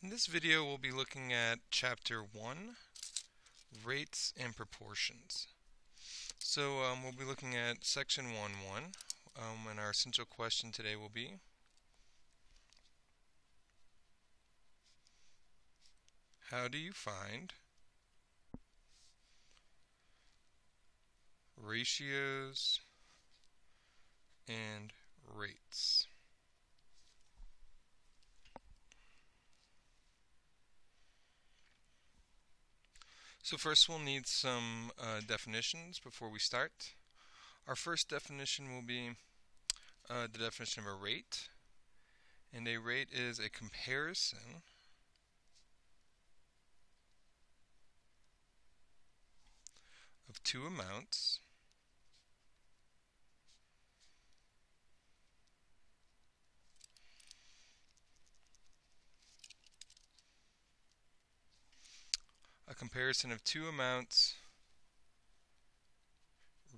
In this video, we'll be looking at Chapter 1, Rates and Proportions. So we'll be looking at Section 1.1, and our essential question today will be, how do you find ratios and rates? So first we'll need some definitions before we start. Our first definition will be the definition of a rate. And a rate is a comparison of two amounts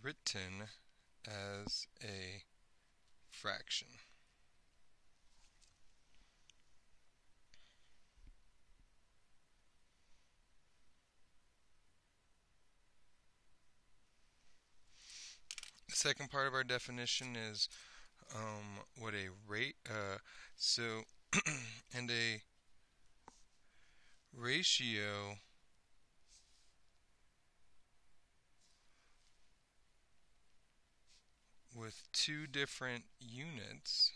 written as a fraction. The second part of our definition is what a rate, and a ratio with two different units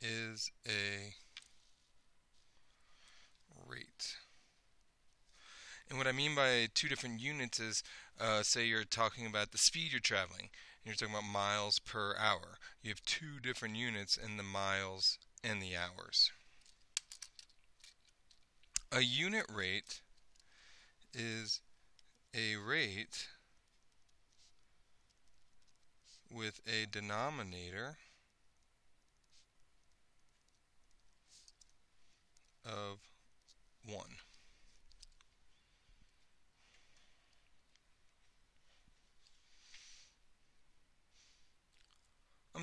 is a rate. And what I mean by two different units is, say you're talking about the speed you're traveling, and you're talking about miles per hour. You have two different units in the miles and the hours. A unit rate is a rate with a denominator of 1.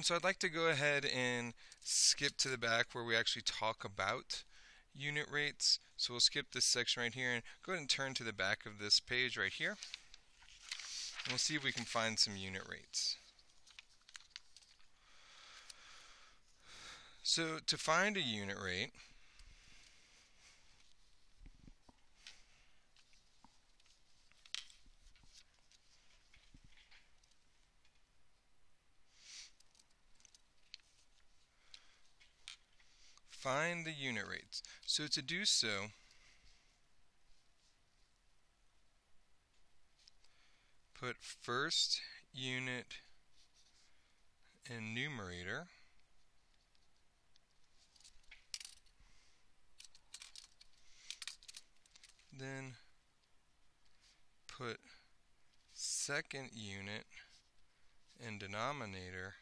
So I'd like to go ahead and skip to the back where we actually talk about unit rates. So we'll skip this section right here and go ahead and turn to the back of this page right here. And we'll see if we can find some unit rates. So to find a unit rate, find the unit rates. So to do so, put first unit in numerator, then put second unit in denominator,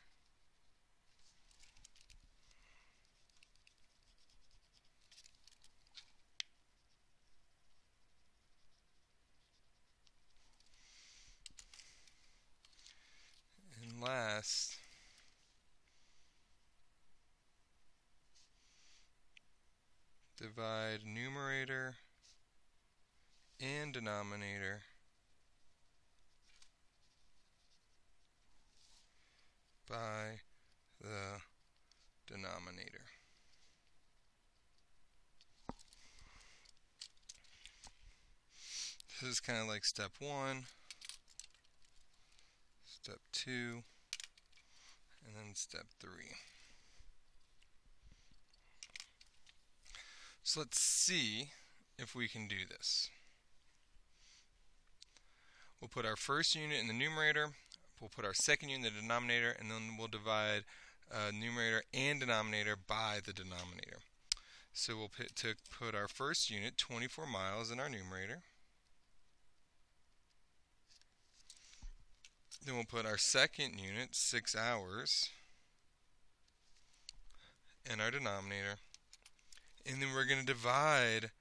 and last divide numerator and denominator by the denominator. This is kind of like step 1, step 2, and then step 3. So let's see if we can do this. We'll put our first unit in the numerator, we'll put our second unit in the denominator, and then we'll divide numerator and denominator by the denominator. So we'll put our first unit, 24 miles, in our numerator. Then we'll put our second unit, 6 hours, in our denominator. And then we're going to divide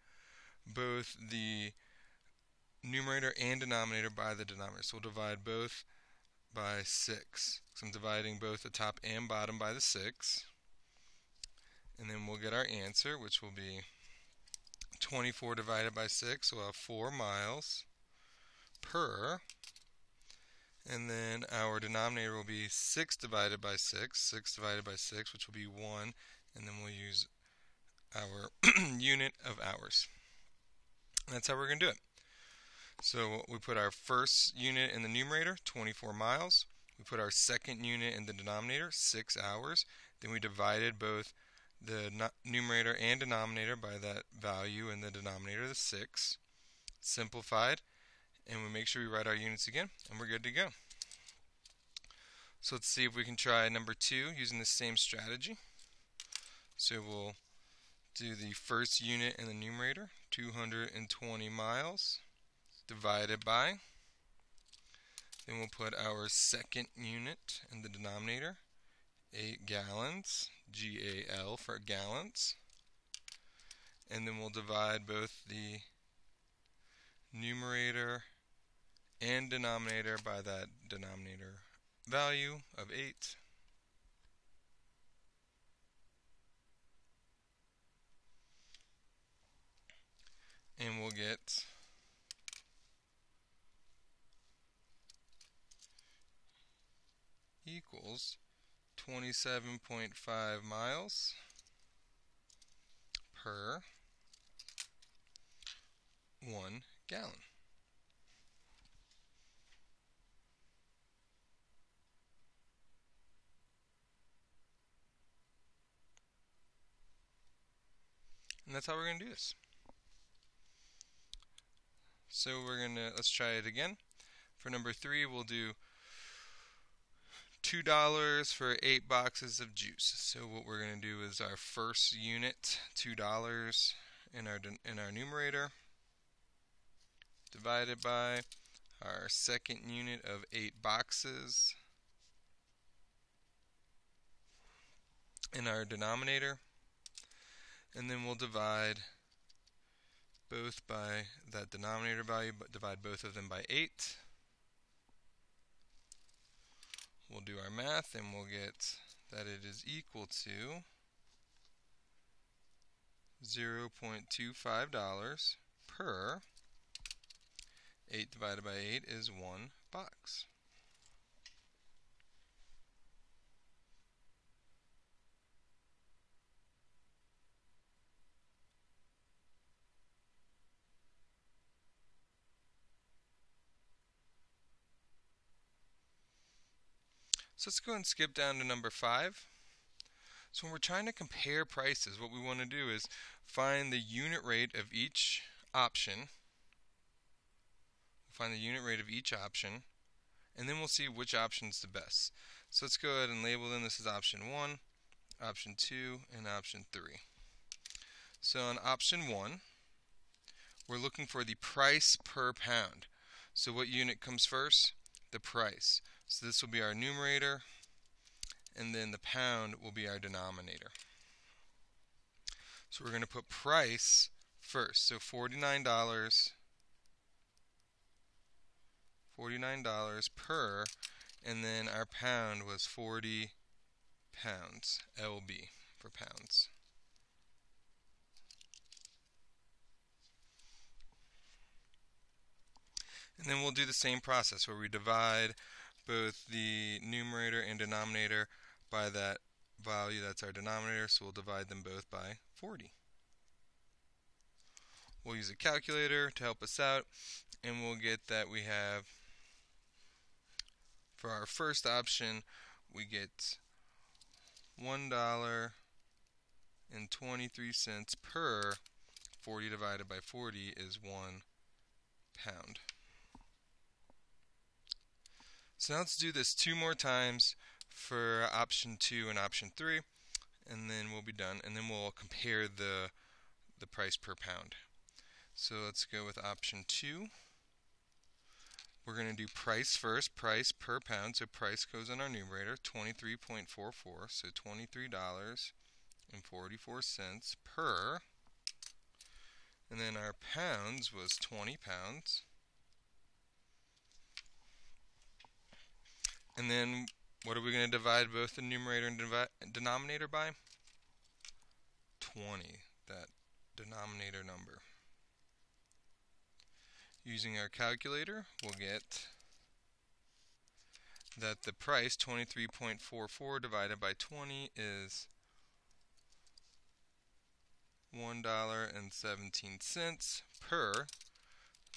both the numerator and denominator by the denominator. So we'll divide both by 6. So I'm dividing both the top and bottom by the 6. And then we'll get our answer, which will be 24 divided by 6. So we'll have 4 miles per. And then our denominator will be 6 divided by 6. 6 divided by 6, which will be 1. And then we'll use our unit of hours. And that's how we're going to do it. So we put our first unit in the numerator, 24 miles. We put our second unit in the denominator, 6 hours. Then we divided both the numerator and denominator by that value in the denominator, the 6. Simplified. And we make sure we write our units again, and we're good to go. So let's see if we can try number 2 using the same strategy. So we'll do the first unit in the numerator, 220 miles. Divided by, then we'll put our second unit in the denominator, 8 gallons, G-A-L for gallons, and then we'll divide both the numerator and denominator by that denominator value of 8. And we'll get equals 27.5 miles per 1 gallon. And that's how we're going to do this. So let's try it again. For number 3, we'll do $2 for 8 boxes of juice. So what we're going to do is our first unit, $2 in our numerator, divided by our second unit of 8 boxes in our denominator, and then we'll divide both by that denominator value, but divide both of them by 8. We'll do our math, and we'll get that it is equal to $0.25 per 8 divided by 8 is 1 box. So let's go and skip down to number 5. So when we're trying to compare prices, what we want to do is find the unit rate of each option. Find the unit rate of each option, and then we'll see which option is the best. So let's go ahead and label them. This is option 1, option 2, and option 3. So on option 1, we're looking for the price per pound. So what unit comes first? The price. So this will be our numerator, and then the pound will be our denominator. So we're going to put price first. So $49 per, and then our pound was 40 pounds, LB for pounds. And then we'll do the same process where we divide both the numerator and denominator by that value, that's our denominator, so we'll divide them both by 40. We'll use a calculator to help us out, and we'll get that we have, for our first option, we get $1.23 per 40 divided by 40 is 1 pound. So now let's do this 2 more times for option 2 and option 3, and then we'll be done, and then we'll compare the price per pound. So let's go with option 2. We're going to do price first, price per pound. So price goes in our numerator, 23.44, so $23.44 per. And then our pounds was 20 pounds. And then what are we going to divide both the numerator and denominator by? 20, that denominator number. Using our calculator, we'll get that the price, 23.44 divided by 20, is $1.17 per.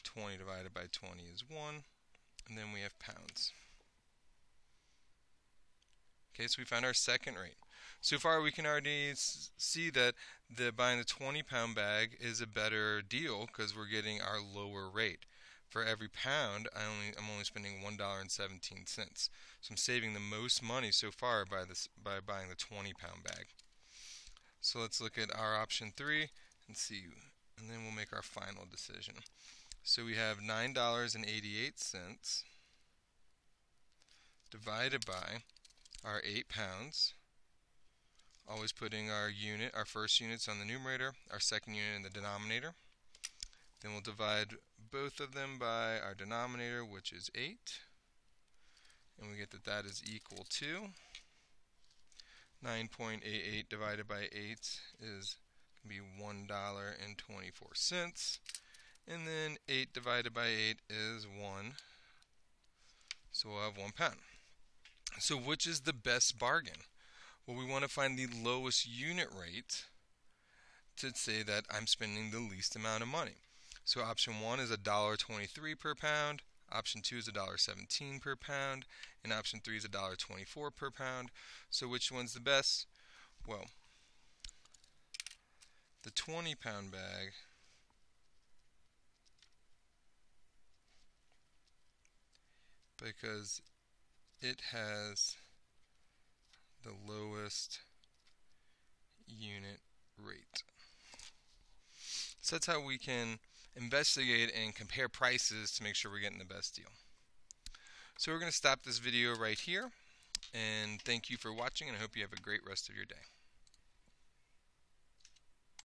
20 divided by 20 is 1, and then we have pounds. Okay, so we found our second rate. So far we can already see that buying the 20-pound bag is a better deal because we're getting our lower rate. For every pound, I'm only spending $1.17. So I'm saving the most money so far by buying the 20-pound bag. So let's look at our option 3 and see, and then we'll make our final decision. So we have $9.88 divided by our 8 pounds, always putting our first units on the numerator, our second unit in the denominator. Then we'll divide both of them by our denominator, which is 8, and we get that that is equal to 9.88 divided by 8 is going to be $1.24, and then 8 divided by 8 is 1, so we'll have 1 pound. So which is the best bargain? Well, we want to find the lowest unit rate to say that I'm spending the least amount of money. So option 1 is $1.23 per pound, option 2 is $1.17 per pound, and option 3 is $1.24 per pound. So which one's the best? Well, the 20-pound bag because it has the lowest unit rate. So that's how we can investigate and compare prices to make sure we're getting the best deal. So we're going to stop this video right here, and thank you for watching, and I hope you have a great rest of your day.